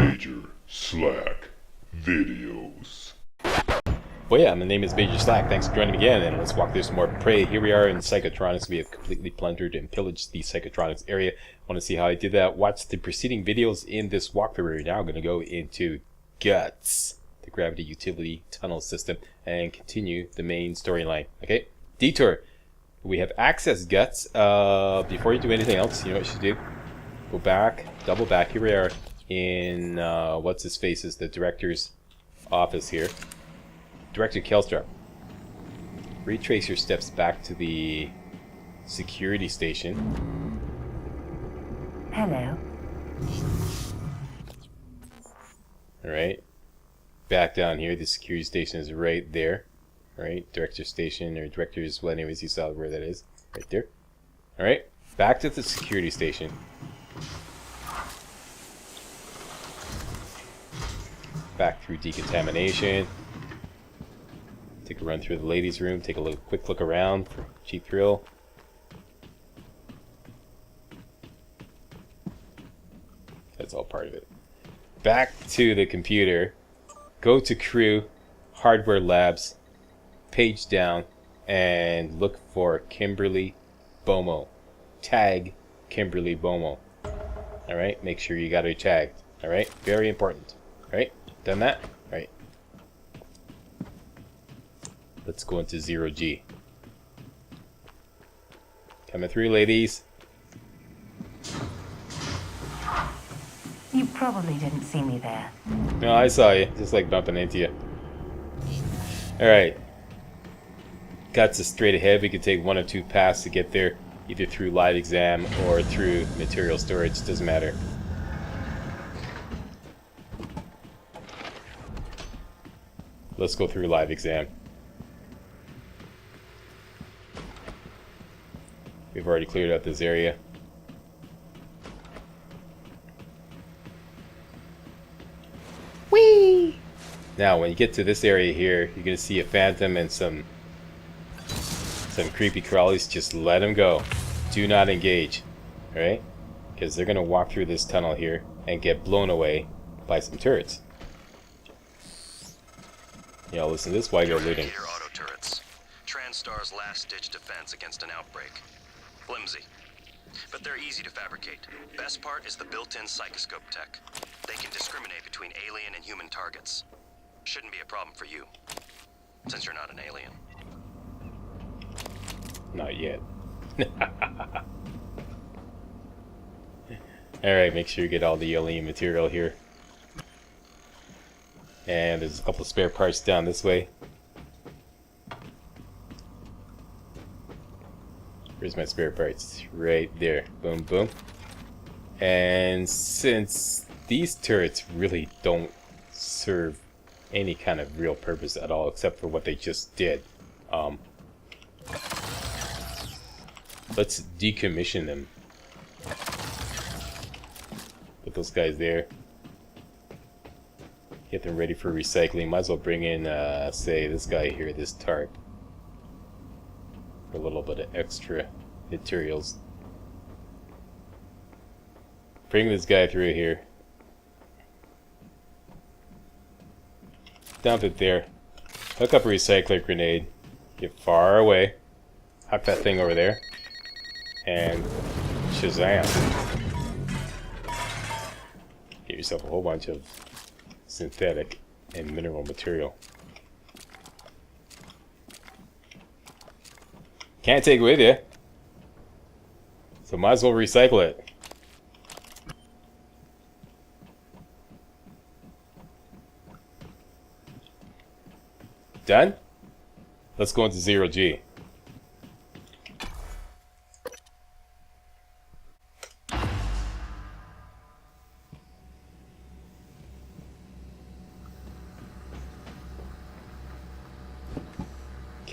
MajorSlackVideos. Well, yeah, my name is MajorSlack. Thanks for joining me again, and let's walk through some more Prey. Here we are in Psychotronics. We have completely plundered and pillaged the Psychotronics area. Want to see how I did that? Watch the preceding videos in this walkthrough. We're now going to go into G.U.T.S, the Gravity Utility Tunnel System, and continue the main storyline. Okay, detour. We have access G.U.T.S. Before you do anything else, you know what you should do? Go back, double back. Here we are in, what's his face is the director's office here. Director Kelstra. Retrace your steps back to the security station. Hello. Alright. Back down here, the security station is right there. Alright, director station, or director's, well anyways, you saw where that is. Right there. Alright, back to the security station. Back through decontamination. Take a run through the ladies' room, take a quick look around for cheap thrill. That's all part of it. Back to the computer. Go to crew, hardware labs, page down, and look for Kimberly Bomo. Tag Kimberly Bomo. Alright, make sure you got her tagged. Alright, very important. Alright, done that? Alright. Let's go into 0G. Coming through, ladies. You probably didn't see me there. No, I saw you. Just like bumping into you. Alright. Got us straight ahead. We could take one or two paths to get there. Either through live exam or through material storage. Doesn't matter. Let's go through live exam. We've already cleared out this area. Whee! Now, when you get to this area here, you're gonna see a phantom and some creepy crawlies. Just let them go. Do not engage. Alright? Because they're gonna walk through this tunnel here and get blown away by some turrets. Y'all listen to this while you're looting. Auto turrets. TranStar's last-ditch defense against an outbreak. Flimsy, but they're easy to fabricate. Best part is the built-in psychoscope tech. They can discriminate between alien and human targets. Shouldn't be a problem for you, since you're not an alien. Not yet. Alright, make sure you get all the alien material here. And there's a couple of spare parts down this way. Where's my spare parts? Right there. Boom, boom. And since these turrets really don't serve any kind of real purpose at all, except for what they just did, let's decommission them. Put those guys there. Get them ready for recycling. Might as well bring in, say, this guy here, this tarp. A little bit of extra materials. Bring this guy through here. Dump it there. Hook up a recycler grenade. Get far away. Huck that thing over there. And Shazam. Get yourself a whole bunch of synthetic and mineral material. Can't take it with you, so might as well recycle it. Done? Let's go into 0G.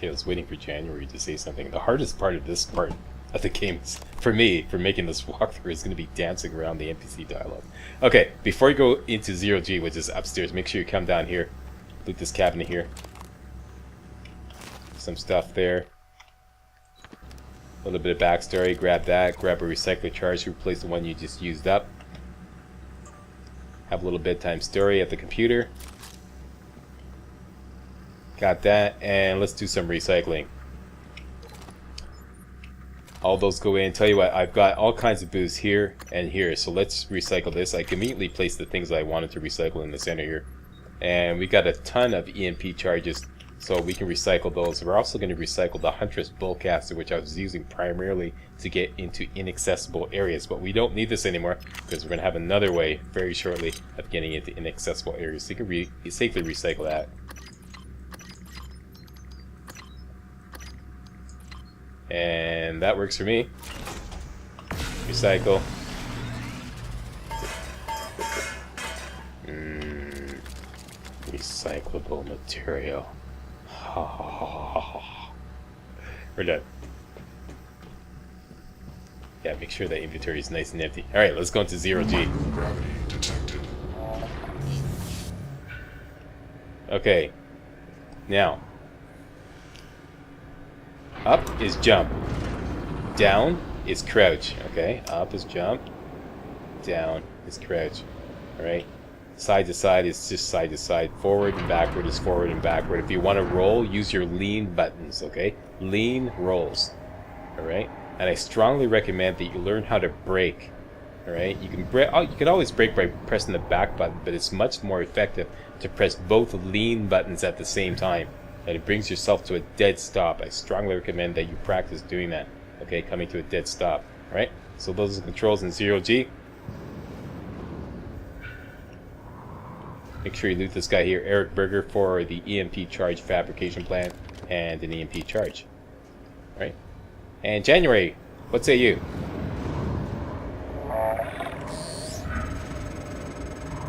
I was waiting for January to say something. The hardest part of this part of the game is, for me, for making this walkthrough, is going to be dancing around the NPC dialogue. Okay, before you go into 0G, which is upstairs, make sure you come down here. Loot this cabinet here. Some stuff there. A little bit of backstory. Grab that. Grab a recycler charge to replace the one you just used up. Have a little bedtime story at the computer. Got that, and let's do some recycling. All those go in. Tell you what, I've got all kinds of booze here and here, so let's recycle this. I can immediately place the things I wanted to recycle in the center here. And we got a ton of EMP charges, so we can recycle those. We're also going to recycle the Huntress Bullcaster, which I was using primarily to get into inaccessible areas, but we don't need this anymore because we're going to have another way very shortly of getting into inaccessible areas, so you can safely recycle that. And that works for me. Recycle. Recyclable material. We're done. Yeah, make sure that inventory is nice and empty. Alright, let's go into 0G. Gravity detected. Okay. Now. Up is jump. Down is crouch. Okay, up is jump. Down is crouch. Alright. Side to side is just side to side. Forward and backward is forward and backward. If you want to roll, use your lean buttons. Okay, lean rolls. Alright. And I strongly recommend that you learn how to brake. Alright, you can brake. You can always brake by pressing the back button, but it's much more effective to press both lean buttons at the same time. And it brings yourself to a dead stop. I strongly recommend that you practice doing that. Okay, coming to a dead stop. Alright, so those are the controls in 0G. Make sure you loot this guy here, Eric Berger, for the EMP charge fabrication plant and an EMP charge. Alright. And January, what say you?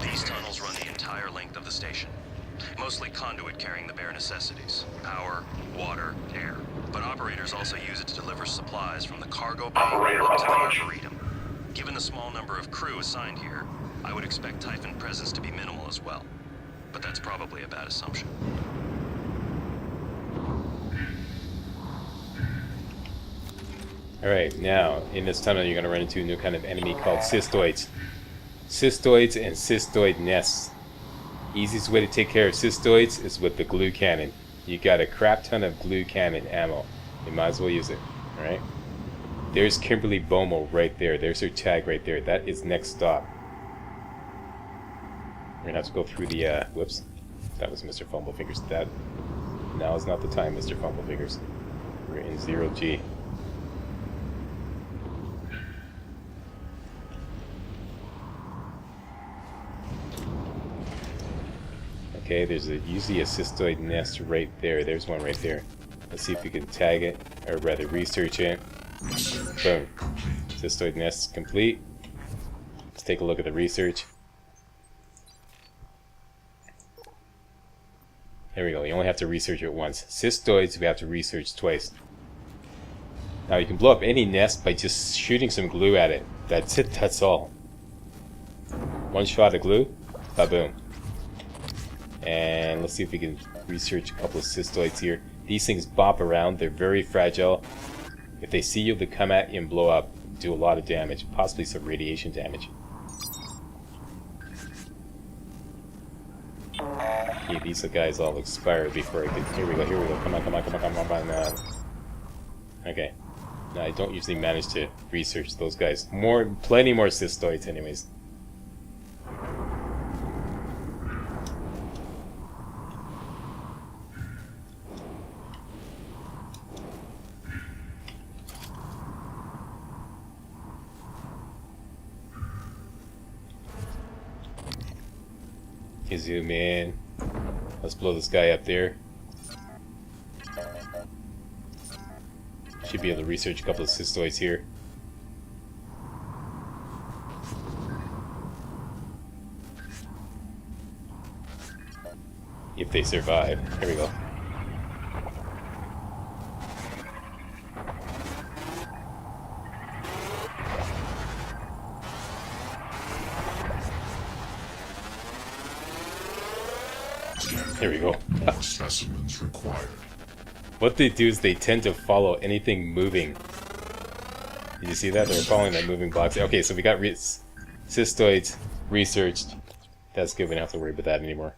These tunnels run the entire length of the station. Mostly conduit carrying the bare necessities. Power, water, air. But operators also use it to deliver supplies from the cargo bay up to the arboretum. Given the small number of crew assigned here, I would expect Typhon presence to be minimal as well. But that's probably a bad assumption. Alright, now, in this tunnel you're going to run into a new kind of enemy called cystoids. Cystoids and cystoid nests. Easiest way to take care of cystoids is with the glue cannon. You got a crap ton of glue cannon ammo. You might as well use it. Alright? There's Kimberly Bomo right there. There's her tag right there. That is next stop. We're gonna have to go through the, whoops. That was Mr. Fumblefingers. That, now is not the time, Mr. Fumblefingers. We're in 0G. Okay, there's usually a cystoid nest right there. There's one right there. Let's see if we can tag it, or rather research it. Boom. Cystoid nest complete. Let's take a look at the research. There we go. You only have to research it once. Cystoids we have to research twice. Now you can blow up any nest by just shooting some glue at it. That's it. That's all. One shot of glue. Ba-boom. And let's see if we can research a couple of cystoids here. These things bop around. They're very fragile. If they see you, they come at you and blow up. Do a lot of damage. Possibly some radiation damage. Okay, these guys all expired before I could... Here we go, here we go. Come on, come on, come on, come on, come on. Okay. Now, I don't usually manage to research those guys. Plenty more cystoids anyways. Zoom in. Let's blow this guy up there. Should be able to research a couple of cystoids here. If they survive. Here we go. There we go. Specimens required. What they do is they tend to follow anything moving. Did you see that? They're following that moving box. Okay, so we got cystoids researched. That's good. We don't have to worry about that anymore.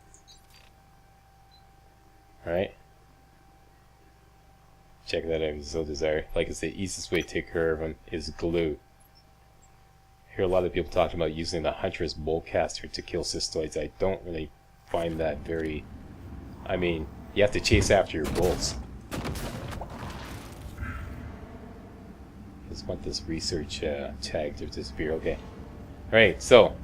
Alright. Check that out if you so desire. Like I said, the easiest way to take care of them is glue. I hear a lot of people talking about using the Huntress Boltcaster to kill cystoids. I don't really find that very... I mean, you have to chase after your bolts. Just want this research tag to disappear. Okay. Alright, so...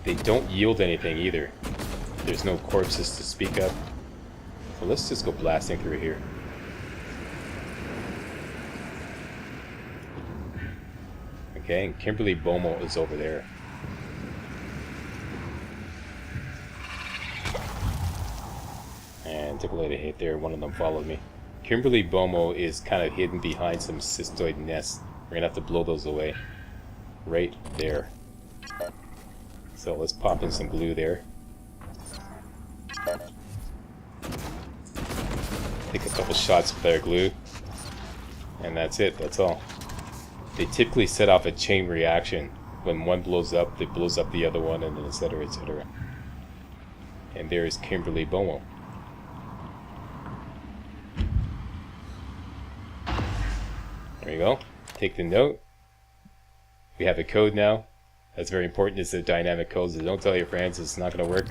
they don't yield anything either. There's no corpses to speak of. So let's just go blasting through here. Okay, and Kimberly Bomo is over there. And took a little hit there. One of them followed me. Kimberly Bomo is kind of hidden behind some cystoid nests. We're gonna have to blow those away. Right there. So let's pop in some glue there. Take a couple shots with our glue. And that's it, that's all. They typically set off a chain reaction. When one blows up, it blows up the other one, and then etc, etc. And there's Kimberly Bomo. There you go. Take the note. We have a code now. That's very important. It's the dynamic codes. Don't tell your friends. It's not going to work.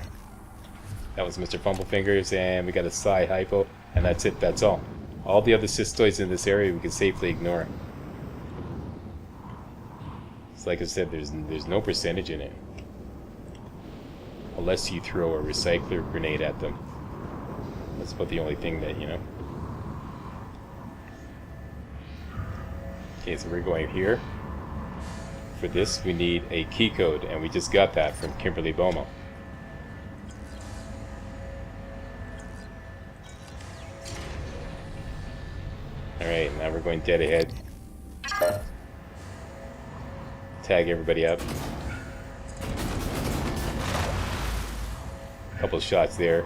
That was Mr. Fumblepfingers, and we got a psi hypo, and that's it. That's all. All the other cystoids in this area we can safely ignore. It's like I said, there's no percentage in it, unless you throw a recycler grenade at them. That's about the only thing that, you know. Okay, so we're going here. For this, we need a key code, and we just got that from Kimberly Bomo. Alright, now we're going dead ahead. Tag everybody up. Couple shots there.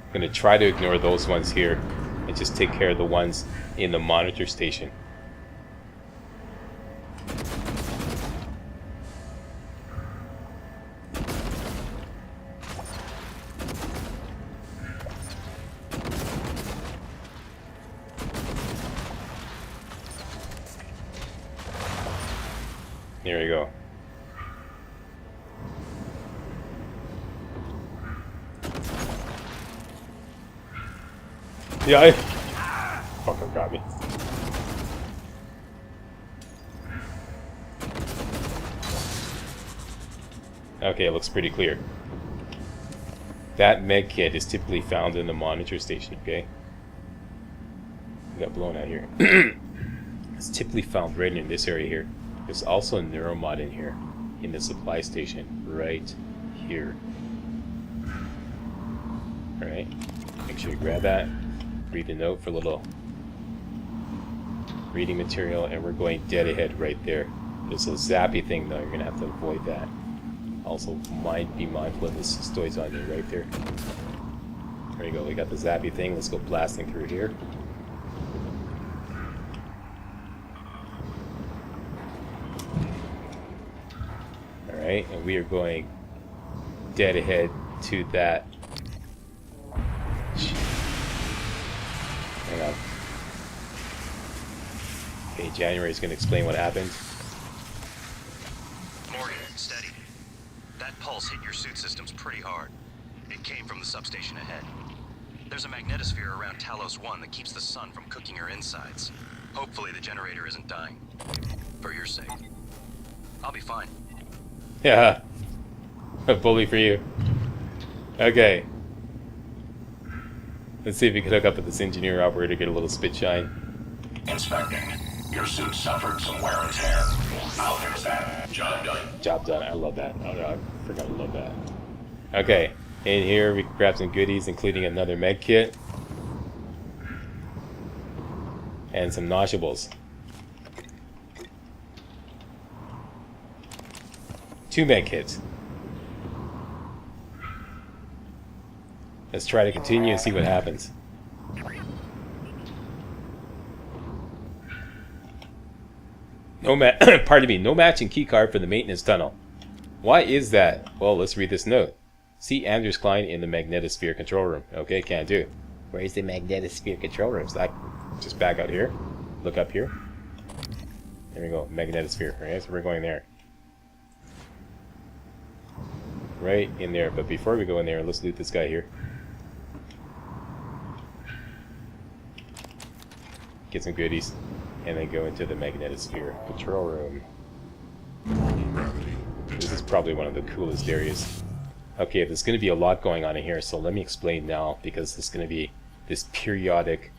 I'm gonna try to ignore those ones here and just take care of the ones in the monitor station. There we go. Yeah, fucker got me. Okay, it looks pretty clear. That med kit is typically found in the monitor station, okay? We got blown out here. It's typically found right in this area here. There's also a neuromod in here, in the supply station, right here. Alright, make sure you grab that. Read the note for a little reading material, and we're going dead ahead right there. There's a zappy thing though, you're gonna have to avoid that. Also, be mindful of the cystoids on you right there. There you go, we got the zappy thing. Let's go blasting through here. Alright, and we are going dead ahead to that. Hang on. Okay, January is going to explain what happened. Morgan, steady. That pulse hit your suit systems pretty hard. It came from the substation ahead. There's a magnetosphere around Talos 1 that keeps the sun from cooking her insides. Hopefully the generator isn't dying. For your sake. I'll be fine. Yeah. A bully for you. Okay. Let's see if we can hook up with this engineer operator, get a little spit shine. Inspecting. Your suit suffered some wear and tear. I'll fix that. Job done. Job done. I love that. Oh no, I forgot to love that. Okay. In here we can grab some goodies, including another med kit. And some noshables. 2 med kits. Let's try to continue and see what happens. Pardon me, no matching keycard for the maintenance tunnel. Why is that? Well, let's read this note. See Anders Klein in the Magnetosphere control room. Okay, can't do. Where's the Magnetosphere control room? So just back out here. Look up here. There we go, Magnetosphere. Alright, so we're going there. Right in there. But before we go in there, let's loot this guy here. Get some goodies. And then go into the Magnetosphere control room. Gravity. This is probably one of the coolest areas. Okay, there's going to be a lot going on in here, so let me explain now, because there's going to be this periodic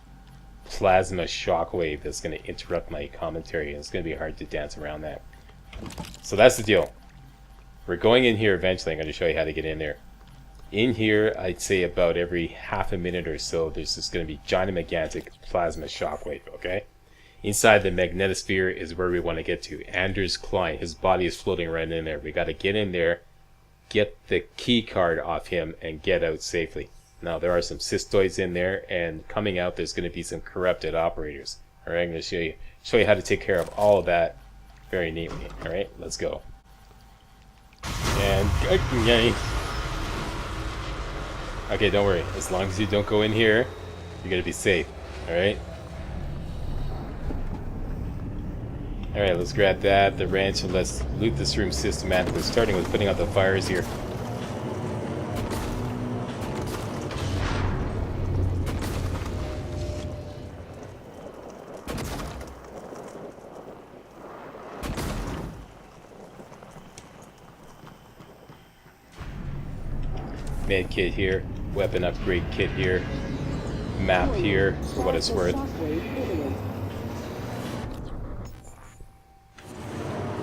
plasma shockwave that's going to interrupt my commentary, and it's going to be hard to dance around that. So that's the deal. We're going in here eventually. I'm going to show you how to get in there. In here, I'd say about every half a minute or so, there's just going to be gigantic plasma shockwave, okay? Inside the Magnetosphere is where we want to get to. Anders Klein, his body is floating right in there. We got to get in there, get the key card off him, and get out safely. Now, there are some cystoids in there, and coming out, there's going to be some corrupted operators. Alright, I'm going to show you how to take care of all of that very neatly. Alright, let's go. And okay, don't worry. As long as you don't go in here, you're going to be safe. Alright? Alright, let's grab that, the wrench, and let's loot this room systematically, starting with putting out the fires here. Med kit here, weapon upgrade kit here, map here, for what it's worth.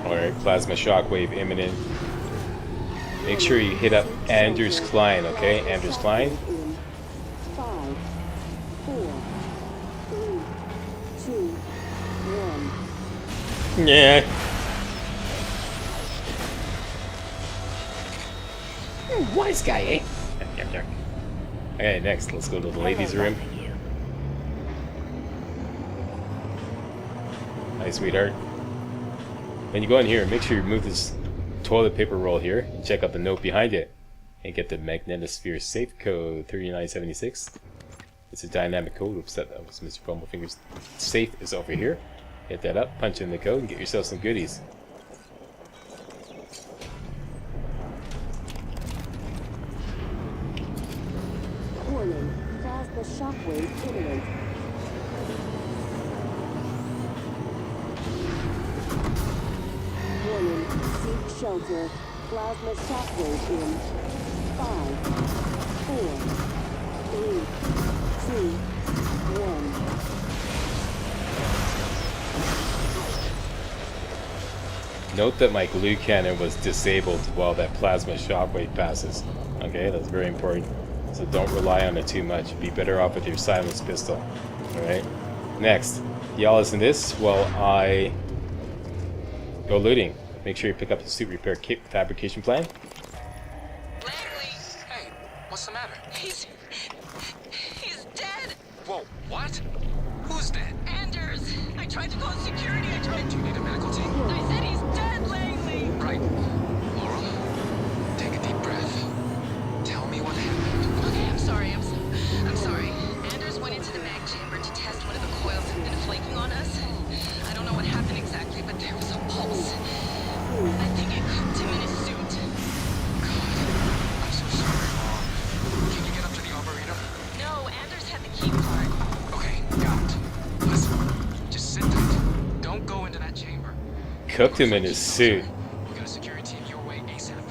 Alright, plasma shockwave imminent. Make sure you hit up Anders Klein, okay? Anders Klein. 5, 4, 3, 2, 1. Yeah. Wise guy, eh? Okay, next, let's go to the ladies' room. Hi, sweetheart. When you go in here, make sure you remove this toilet paper roll here and check out the note behind it. And get the Magnetosphere safe code 3976. It's a dynamic code. Oops, that was Mr. Bumblefinger's safe is over here. Hit that up, punch in the code, and get yourself some goodies. Warning, plasma shockwave imminent. Warning, seek shelter. Plasma shockwave in 5, 4, 3, 2, 1. Note that my glue cannon was disabled while that plasma shockwave passes. Okay, that's very important. So don't rely on it too much. Be better off with your silenced pistol. Alright? Next, y'all listen to this while I go looting. Make sure you pick up the suit repair kit fabrication plan. Langley! Hey, what's the matter? He's dead! Whoa, what? Who's dead? Anders! I tried to call security, Do you need a medical team? I said he's dead, Langley! Right. Laurel, take a deep breath. Tell me what happened. Okay, I'm sorry. Anders went into the mag chamber to test one of the coils that's been flaking on us. I don't know what happened exactly, but there was a pulse. I think it cooked him in his suit. God, I'm so sorry, Laurel. Can you get up to the operator? No, Anders had the key card. Okay, got it. Listen, just sit tight. Don't go into that chamber. Cooked him in his suit. We'll get a security team your way ASAP.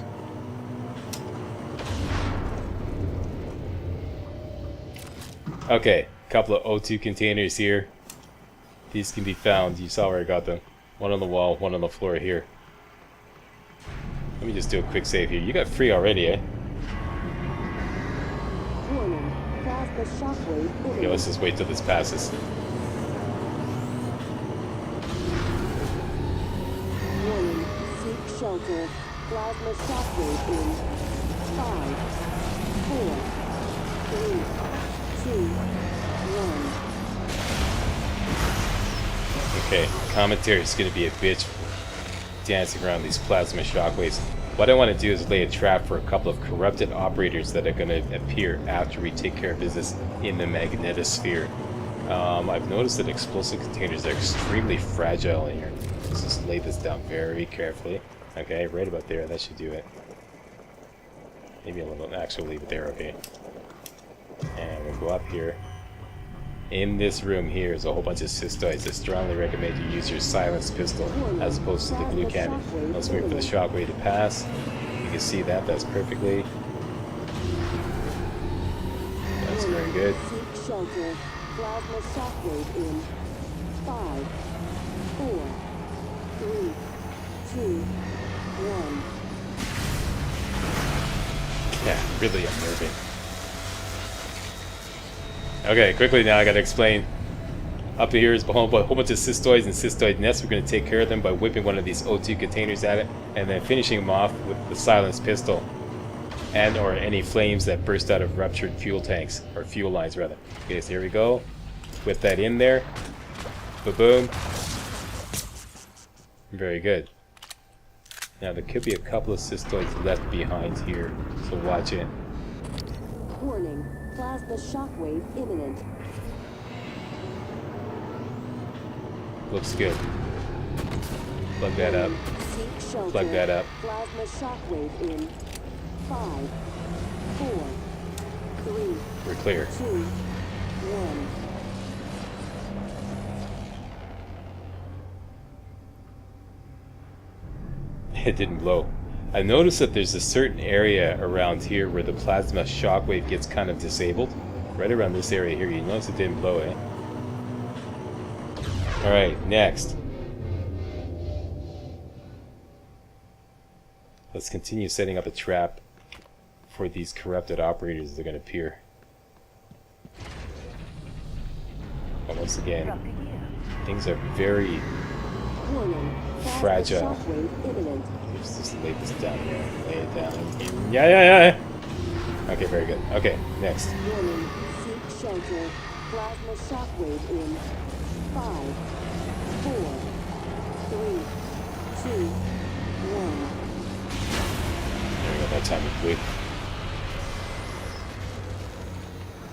Okay, couple of O2 containers here. These can be found. You saw where I got them. One on the wall, one on the floor here. Let me just do a quick save here. You got free already, eh? Warning, plasma shockwave Okay, imminent. let's just wait till this passes. Warning, seek shelter. Plasma shockwave in 5, 4, 3, 2, 1. Okay, commentary is going to be a bitch dancing around these plasma shockwaves. What I want to do is lay a trap for a couple of corrupted operators that are going to appear after we take care of business in the Magnetosphere. I've noticed that explosive containers are extremely fragile in here. Let's just lay this down very carefully. Okay, right about there, that should do it. Maybe a little, actually leave it there, okay. And we'll go up here. In this room here is a whole bunch of cystoids. I strongly recommend you use your silenced pistol as opposed to the glue cannon. Let's wait for the shockwave to pass. You can see that, that's perfectly. That's very good. Seek shelter. Plasma shockwave in 5, 4, 3, 2, 1. Yeah, really unnerving. Okay, quickly now I gotta explain. Up here is a whole bunch of cystoids and cystoid nests. We're gonna take care of them by whipping one of these O2 containers at it and then finishing them off with the silenced pistol and or any flames that burst out of ruptured fuel tanks, or fuel lines rather. Okay, so here we go. Whip that in there. Ba-boom. Very good. Now there could be a couple of cystoids left behind here, so watch it. Warning. Plasma shockwave imminent. Looks good. Plug that up. Seek shelter. Plug that up. Plasma shockwave in 5, 4, 3, We're clear. 2, 1. It didn't blow. I noticed that there's a certain area around here where the plasma shockwave gets kind of disabled. Right around this area here. You notice it didn't blow, eh? Alright, next. Let's continue setting up a trap for these corrupted operators that are going to appear. But once again, things are very Warning. Plasma fragile. shockwave imminent. Let's just lay this down here. Lay it down. Yeah. Okay, very good. Okay, next. Warning. Seek shelter. Plasma shockwave in 5, 4, 3, 2, 1. There we go, that time we blew.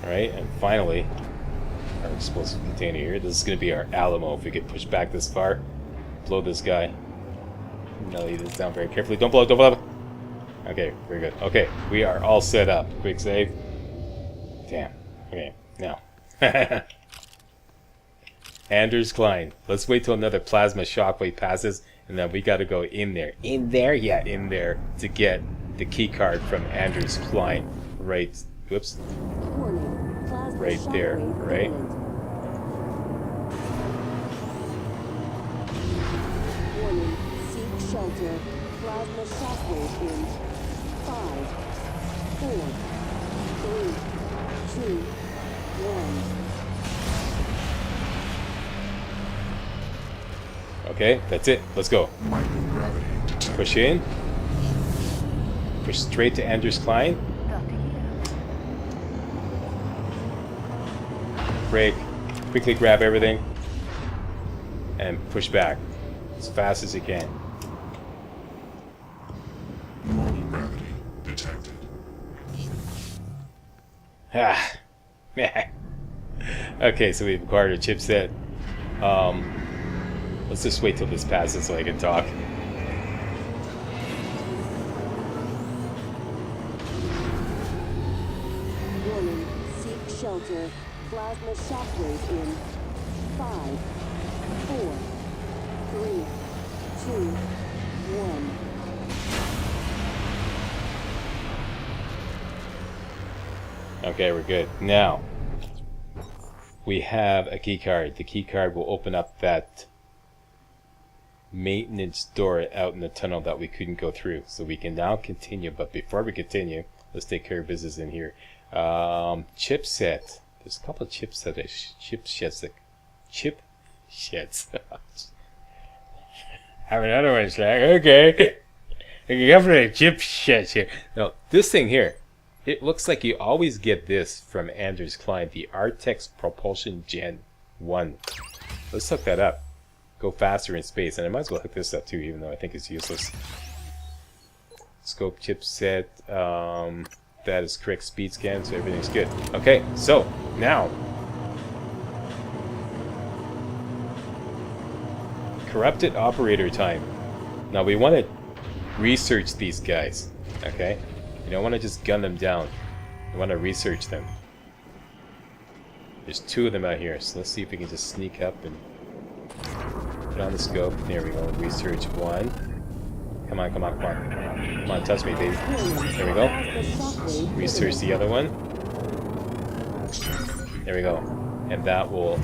Alright, and finally, our explosive container here. This is going to be our Alamo. If we get pushed back this far, blow this guy. Now lay this down very carefully. Don't blow it, don't blow it. Okay, very good. Okay, we are all set up. Quick save. Damn. Okay, now. Anders Klein. Let's wait till another plasma shockwave passes, and then we gotta go in there. In there? Yeah, in there to get the key card from Anders Klein. Right. Whoops. Warning. Plasma Right there, shockwave right? imminent. Warning. Seek shelter. Plasma shockwave in 5, 4, 3, 2, 1. Okay, that's it. Let's go. Microgravity detected. Push in. Push straight to Anders Klein. Break. Quickly grab everything. And push back. As fast as you can. Normal gravity detected. Ah. Okay, so we've acquired a chipset. Let's just wait till this passes so I can talk. Warning. Seek shelter. Plasma shockwave in 5, 4, 3, 2, 1. Okay, we're good. Now, we have a key card. The key card will open up that maintenance door out in the tunnel that we couldn't go through. So we can now continue, but before we continue, let's take care of business in here. Chipset. There's a couple of chipsets. Have another one, Slack. Okay. Government chip shit here. No, this thing here. It looks like you always get this from Anders Klein, the Artex Propulsion Gen 1. Let's hook that up. Go faster in space. And I might as well hook this up too, even though I think it's useless. Scope chipset. That is correct speed scan, so everything's good. Okay, so now. Corrupted operator time. Now we want to research these guys. Okay? You don't want to just gun them down. You want to research them. There's 2 of them out here, so let's see if we can just sneak up and put on the scope. There we go. Research 1. Come on, come on, come on. Come on, touch me, baby. There we go. Research the other one. There we go. And that will...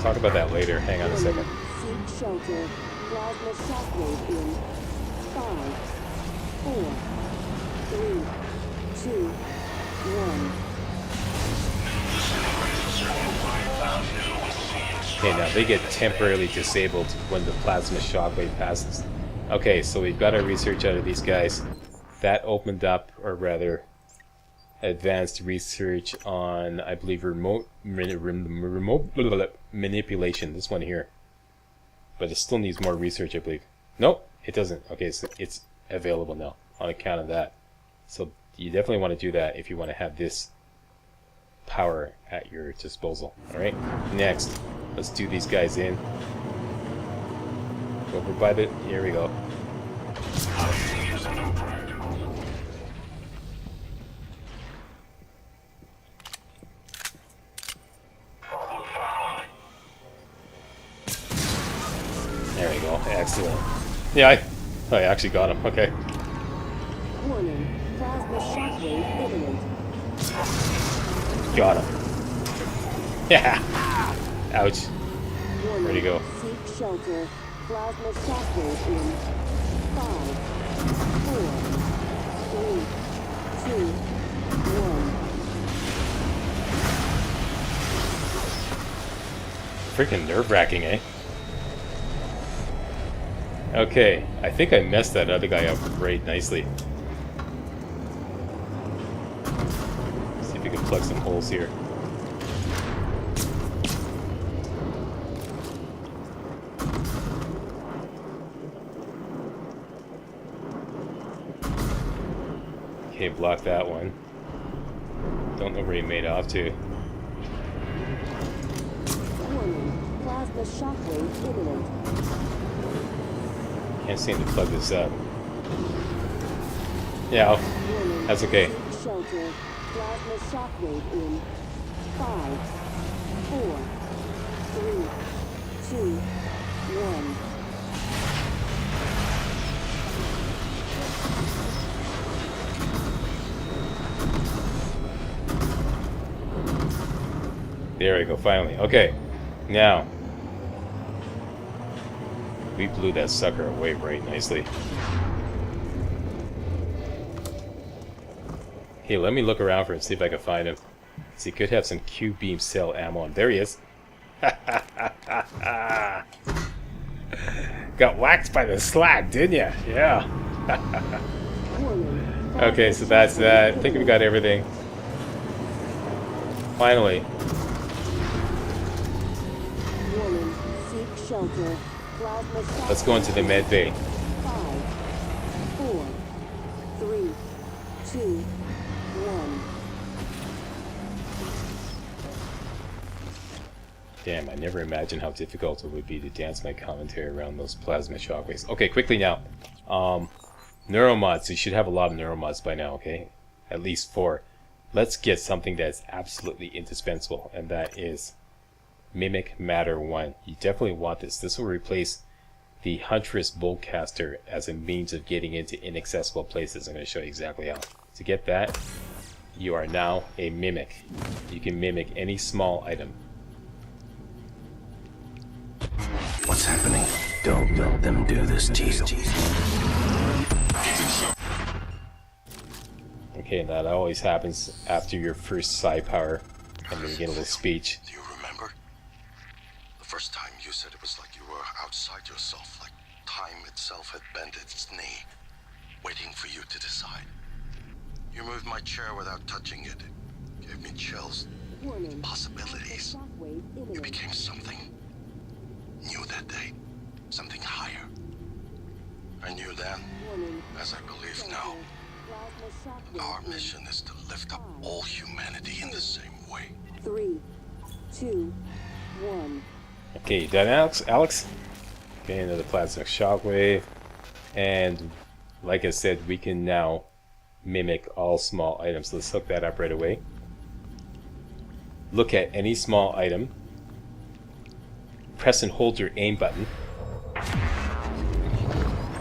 talk about that later. Hang on a second. Seek shelter. Plasma shockwave in 5, 4, 3, 2, 1. Okay, now they get temporarily disabled when the plasma shockwave passes. Okay, so we've got our research out of these guys. That opened up, or rather, advanced research on, I believe, remote manipulation. This one here. But it still needs more research, I believe. Nope, it doesn't. Okay, so it's available now on account of that. So you definitely want to do that if you want to have this power at your disposal. Alright, next, let's do these guys in. Go over by the... here we go. There we go. Excellent. Yeah, I actually got him. Okay. Warning. Plasma shockwave imminent. Got him. Yeah. Ouch. Warning. Where'd he go? Seek shelter. Plasma shockwave in 5, 4, 3, 2, 1. Freaking nerve-wracking, eh? Okay, I think I messed that other guy up right nicely. Let's see if we can plug some holes here. Okay, block that one. Don't know where he made off to. Warning. Plasma shockwave imminent. Can't seem to plug this up. Yeah, that's okay. Seek shelter. Plasma shockwave in 5, 4, 3, 2, 1. There we go, finally. Okay, now we blew that sucker away right nicely. Hey, let me look around for him, see if I can find him. So he could have some Q-beam cell ammo on. There he is. Got whacked by the Slack, didn't ya? Yeah. Okay, so that's that. I think we got everything. Finally. Warning. Seek shelter. Plasma Let's go into the med bay. 5, 4, 3, 2, 1. Damn, I never imagined how difficult it would be to dance my commentary around those plasma shockwaves. Okay, quickly now. Neuromods. You should have a lot of neuromods by now, okay? At least 4. Let's get something that's absolutely indispensable, and that is Mimic Matter 1. You definitely want this. This will replace the Huntress Boltcaster as a means of getting into inaccessible places. I'm going to show you exactly how. To get that, you are now a Mimic. You can mimic any small item. What's happening? Don't let them do this to you. Okay, that always happens after your first psi power, and then you get a little speech. Do you remember? The first time you said it was like you were outside yourself, like time itself had bent its knee. waiting for you to decide. You moved my chair without touching it. Gave me chills. Warning. Possibilities. Shockwave You imminent. became something new that day. Something higher. I knew then, Warning. as I believe now. Plasma shockwave Our in mission is to lift up all humanity in the same way. 3, 2, 1. Okay, you done, Alex? Okay, another plasma shockwave. And like I said, we can now mimic all small items. Let's hook that up right away. Look at any small item. Press and hold your aim button.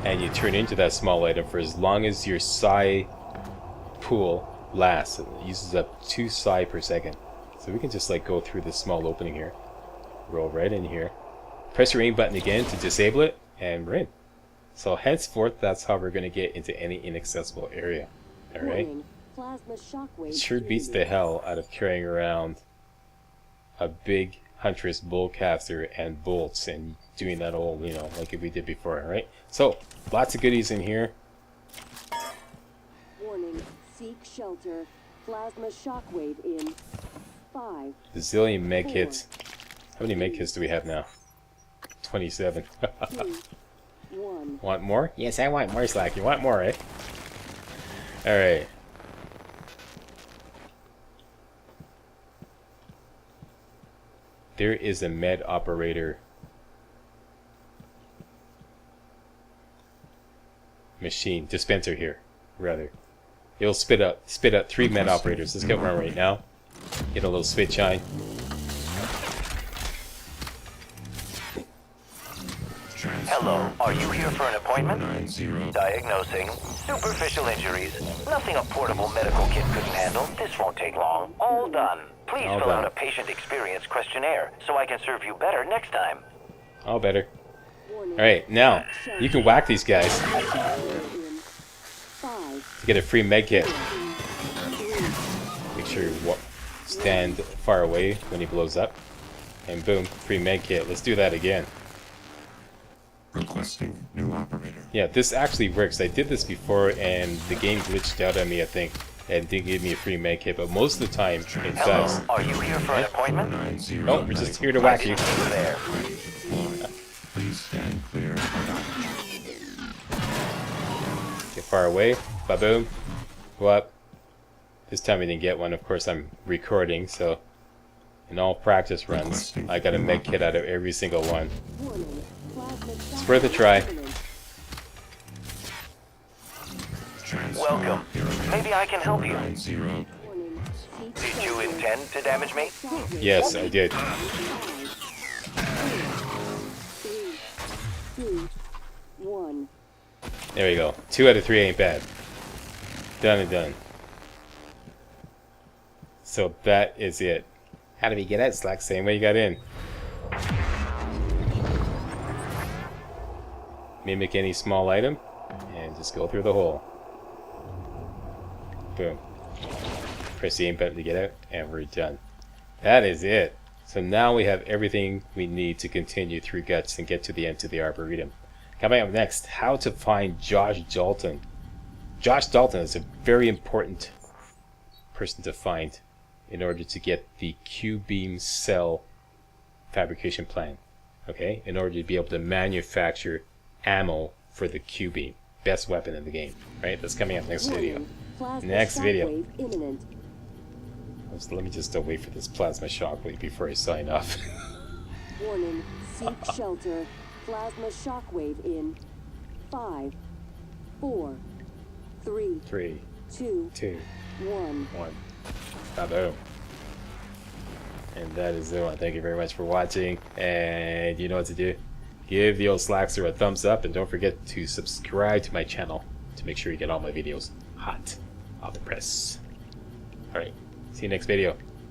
And you turn into that small item for as long as your psi pool lasts. It uses up 2 psi per second. So we can just like go through this small opening here. Roll right in here. Press your aim button again to disable it, and we're in. So henceforth, that's how we're going to get into any inaccessible area. Alright? Warning. Plasma shockwave. It sure beats the hell out of carrying around a big Huntress bullcaster and bolts and doing that old, you know, like we did before, alright? So, lots of goodies in here. Warning. Seek shelter. Plasma shockwave in 5. Zillion med kits. How many med kits do we have now? 27. 2, 1. Want more? Yes, I want more, Slack. You want more, eh? Alright. There is a med operator machine, dispenser here, rather. It'll spit out 3 med operators. Let's get one right now. Get a little spit shine. Hello, are you here for an appointment? Diagnosing. Superficial injuries. Nothing a portable medical kit couldn't handle. This won't take long. All done. Please All fill done. out a patient experience questionnaire so I can serve you better next time. All better. Alright, now, you can whack these guys In 5. to get a free med kit. Make sure you stand far away when he blows up. And boom, free med kit. Let's do that again. Requesting new operator. Yeah, this actually works. I did this before and the game glitched out on me, I think, and didn't give me a free med kit, but most of the time it does. Hello, are you here for an appointment? Oh, we're just here to whack you. There. Please stand clear of Get far away. Ba-boom. Go up. This time we didn't get one. Of course, I'm recording, so in all practice runs, I got a med kit out of every single one. Warning. Plasma It's worth a try. Welcome. Maybe I can help you. Warning. Seek Did you intend to damage me? Yes, I did. 3, 2, 1. There we go. 2 out of 3 ain't bad. Done and done. So that is it. How did we get out, Slack? Same way you got in. Mimic any small item and just go through the hole. Boom. Press the aim button to get out and we're done. That is it. So now we have everything we need to continue through G.U.T.S and get to the end to the Arboretum. Coming up next, how to find Josh Dalton. Josh Dalton is a very important person to find in order to get the Q-beam cell fabrication plan. Okay? In order to be able to manufacture ammo for the Q-beam. Best weapon in the game. Right? That's coming up next video. Plasma Next video. shockwave imminent. Let me just wait for this plasma shockwave before I sign off. Warning. Seek shelter. Plasma shockwave in 5, 4, 3, 3, 2, 2, 1. 1. Boom. And that is the one. Thank you very much for watching. And you know what to do. Give the old Slackster a thumbs up. And don't forget to subscribe to my channel to make sure you get all my videos hot off the press. Alright. See you next video.